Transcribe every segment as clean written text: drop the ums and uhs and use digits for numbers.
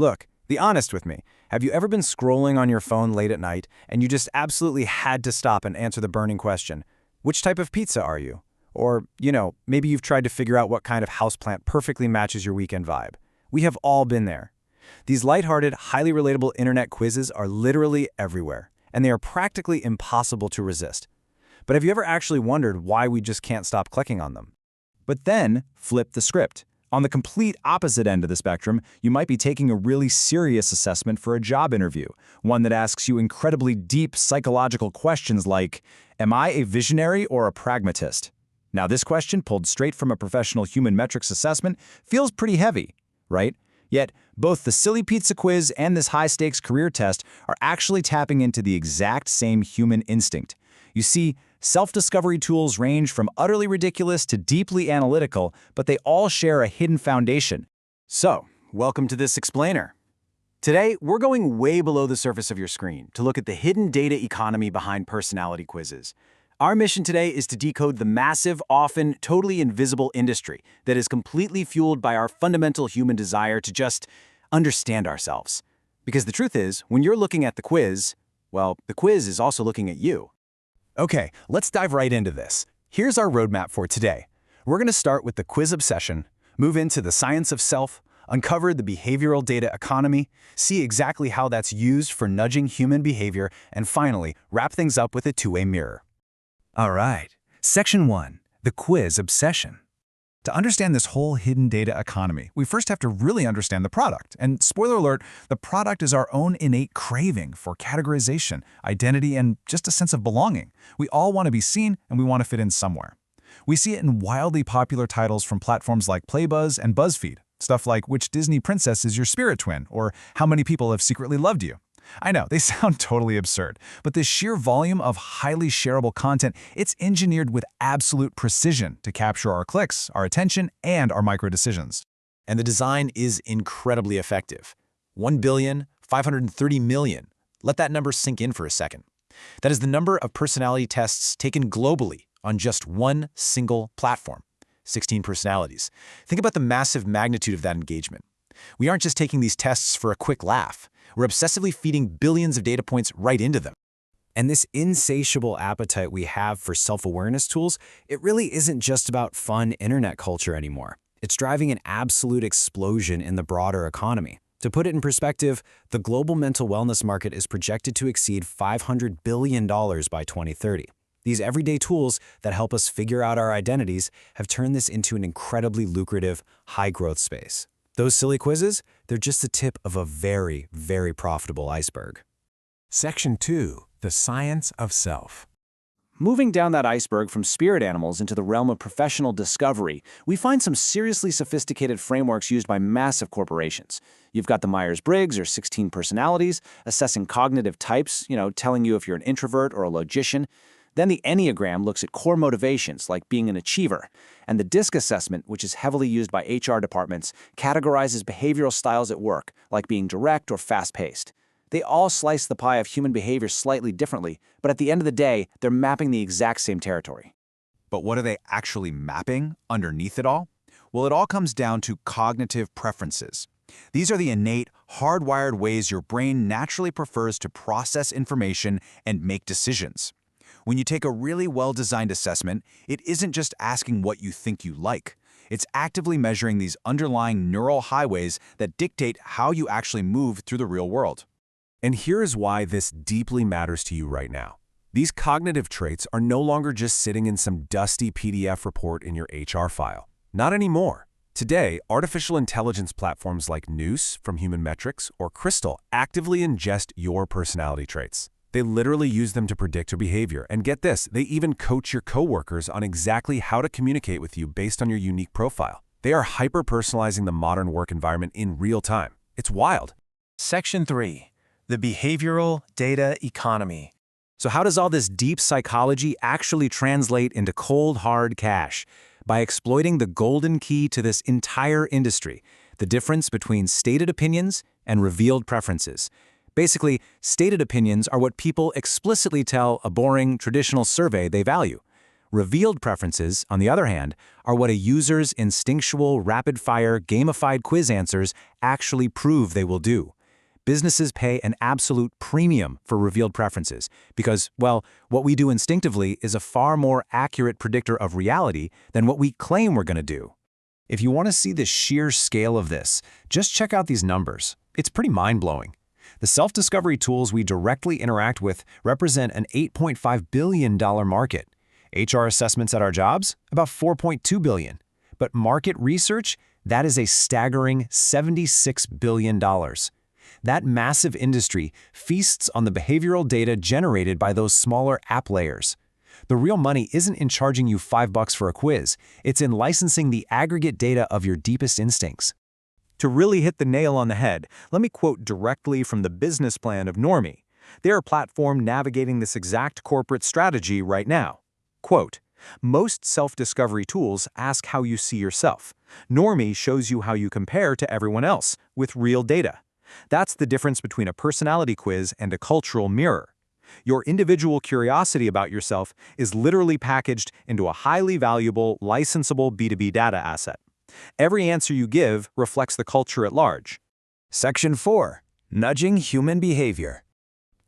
Look, be honest with me. Have you ever been scrolling on your phone late at night and you just absolutely had to stop and answer the burning question, which type of pizza are you? Or, maybe you've tried to figure out what kind of houseplant perfectly matches your weekend vibe. We have all been there. These lighthearted, highly relatable internet quizzes are literally everywhere, and they are practically impossible to resist. But have you ever actually wondered why we just can't stop clicking on them? But then, flip the script. On the complete opposite end of the spectrum, you might be taking a really serious assessment for a job interview, one that asks you incredibly deep psychological questions like, am I a visionary or a pragmatist? Now, this question, pulled straight from a professional human metrics assessment, feels pretty heavy, right? Yet, both the silly pizza quiz and this high-stakes career test are actually tapping into the exact same human instinct. You see, self-discovery tools range from utterly ridiculous to deeply analytical, but they all share a hidden foundation. So, welcome to this explainer. Today, we're going way below the surface of your screen to look at the hidden data economy behind personality quizzes. Our mission today is to decode the massive, often totally invisible industry that is completely fueled by our fundamental human desire to just understand ourselves. Because the truth is, when you're looking at the quiz, well, the quiz is also looking at you. Okay, let's dive right into this. Here's our roadmap for today. We're going to start with the quiz obsession, move into the science of self, uncover the behavioral data economy, see exactly how that's used for nudging human behavior, and finally, wrap things up with a two-way mirror. All right, Section 1, the quiz obsession. To understand this whole hidden data economy, we first have to really understand the product. And spoiler alert, the product is our own innate craving for categorization, identity, and just a sense of belonging. We all want to be seen, and we want to fit in somewhere. We see it in wildly popular titles from platforms like Playbuzz and BuzzFeed. Stuff like which Disney princess is your spirit twin, or how many people have secretly loved you. I know, they sound totally absurd, but this sheer volume of highly shareable content, it's engineered with absolute precision to capture our clicks, our attention, and our micro-decisions. And the design is incredibly effective. 1,530,000,000. Let that number sink in for a second. That is the number of personality tests taken globally on just one single platform. 16 personalities. Think about the massive magnitude of that engagement. We aren't just taking these tests for a quick laugh. We're obsessively feeding billions of data points right into them. And this insatiable appetite we have for self-awareness tools, it really isn't just about fun internet culture anymore. It's driving an absolute explosion in the broader economy. To put it in perspective, the global mental wellness market is projected to exceed $500 billion by 2030. These everyday tools that help us figure out our identities have turned this into an incredibly lucrative, high-growth space. Those silly quizzes, they're just the tip of a very, very profitable iceberg. Section 2, the science of self. Moving down that iceberg from spirit animals into the realm of professional discovery, we find some seriously sophisticated frameworks used by massive corporations. You've got the Myers-Briggs, or 16 personalities, assessing cognitive types, telling you if you're an introvert or a logician. Then the Enneagram looks at core motivations, like being an achiever. And the DISC assessment, which is heavily used by HR departments, categorizes behavioral styles at work, like being direct or fast-paced. They all slice the pie of human behavior slightly differently, but at the end of the day, they're mapping the exact same territory. But what are they actually mapping underneath it all? Well, it all comes down to cognitive preferences. These are the innate, hardwired ways your brain naturally prefers to process information and make decisions. When you take a really well-designed assessment, it isn't just asking what you think you like. It's actively measuring these underlying neural highways that dictate how you actually move through the real world. And here is why this deeply matters to you right now. These cognitive traits are no longer just sitting in some dusty PDF report in your HR file. Not anymore. Today, artificial intelligence platforms like Noose from Human Metrics or Crystal actively ingest your personality traits. They literally use them to predict your behavior. And get this, they even coach your coworkers on exactly how to communicate with you based on your unique profile. They are hyper-personalizing the modern work environment in real time. It's wild. Section 3, the behavioral data economy. So how does all this deep psychology actually translate into cold, hard cash? By exploiting the golden key to this entire industry, the difference between stated opinions and revealed preferences. Basically, stated opinions are what people explicitly tell a boring, traditional survey they value. Revealed preferences, on the other hand, are what a user's instinctual, rapid-fire, gamified quiz answers actually prove they will do. Businesses pay an absolute premium for revealed preferences because, well, what we do instinctively is a far more accurate predictor of reality than what we claim we're going to do. If you want to see the sheer scale of this, just check out these numbers. It's pretty mind-blowing. The self-discovery tools we directly interact with represent an $8.5 billion market. HR assessments at our jobs? About $4.2 billion. But market research? That is a staggering $76 billion. That massive industry feasts on the behavioral data generated by those smaller app layers. The real money isn't in charging you $5 for a quiz. It's in licensing the aggregate data of your deepest instincts. To really hit the nail on the head, let me quote directly from the business plan of Normie. They're a platform navigating this exact corporate strategy right now. Quote, "Most self-discovery tools ask how you see yourself. Normie shows you how you compare to everyone else, with real data. That's the difference between a personality quiz and a cultural mirror. Your individual curiosity about yourself is literally packaged into a highly valuable, licensable B2B data asset. Every answer you give reflects the culture at large." Section 4. Nudging human behavior.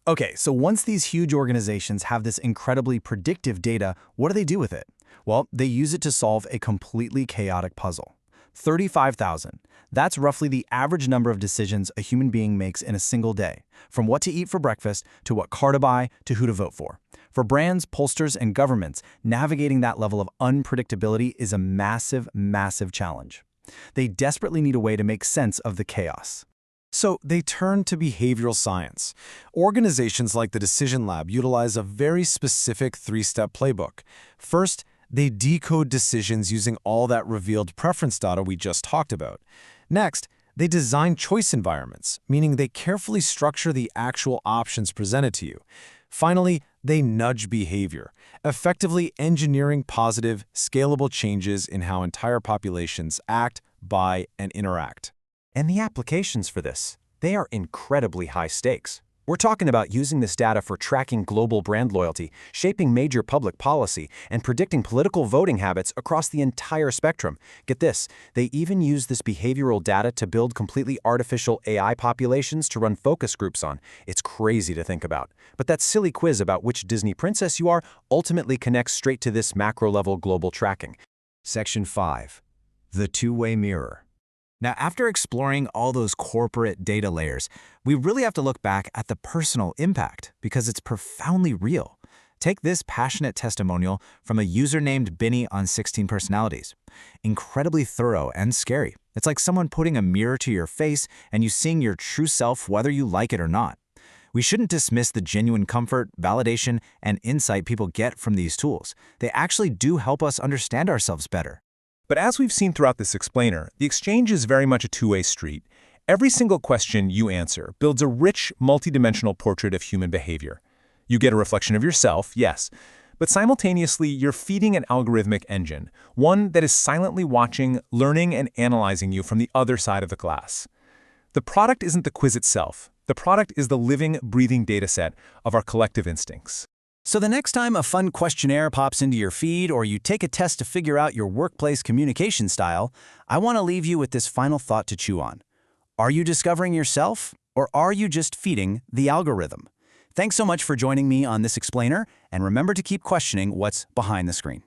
Okay, so once these huge organizations have this incredibly predictive data, what do they do with it? Well, they use it to solve a completely chaotic puzzle. 35,000. That's roughly the average number of decisions a human being makes in a single day, from what to eat for breakfast to what car to buy to who to vote for. For brands, pollsters, and governments, navigating that level of unpredictability is a massive, massive challenge. They desperately need a way to make sense of the chaos. So they turn to behavioral science. Organizations like the Decision Lab utilize a very specific three-step playbook. First, they decode decisions using all that revealed preference data we just talked about. Next, they design choice environments, meaning they carefully structure the actual options presented to you. Finally, they nudge behavior, effectively engineering positive, scalable changes in how entire populations act, buy, and interact. And the applications for this, they are incredibly high stakes. We're talking about using this data for tracking global brand loyalty, shaping major public policy, and predicting political voting habits across the entire spectrum. Get this, they even use this behavioral data to build completely artificial AI populations to run focus groups on. It's crazy to think about. But that silly quiz about which Disney princess you are ultimately connects straight to this macro-level global tracking. Section 5. The two-way mirror. Now, after exploring all those corporate data layers, we really have to look back at the personal impact because it's profoundly real. Take this passionate testimonial from a user named Binny on 16 Personalities. Incredibly thorough and scary. It's like someone putting a mirror to your face and you seeing your true self whether you like it or not. We shouldn't dismiss the genuine comfort, validation, and insight people get from these tools. They actually do help us understand ourselves better. But as we've seen throughout this explainer, the exchange is very much a two-way street. Every single question you answer builds a rich, multidimensional portrait of human behavior. You get a reflection of yourself, yes, but simultaneously you're feeding an algorithmic engine, one that is silently watching, learning, and analyzing you from the other side of the glass. The product isn't the quiz itself. The product is the living, breathing dataset of our collective instincts. So the next time a fun questionnaire pops into your feed or you take a test to figure out your workplace communication style, I want to leave you with this final thought to chew on. Are you discovering yourself, or are you just feeding the algorithm? Thanks so much for joining me on this explainer, and remember to keep questioning what's behind the screen.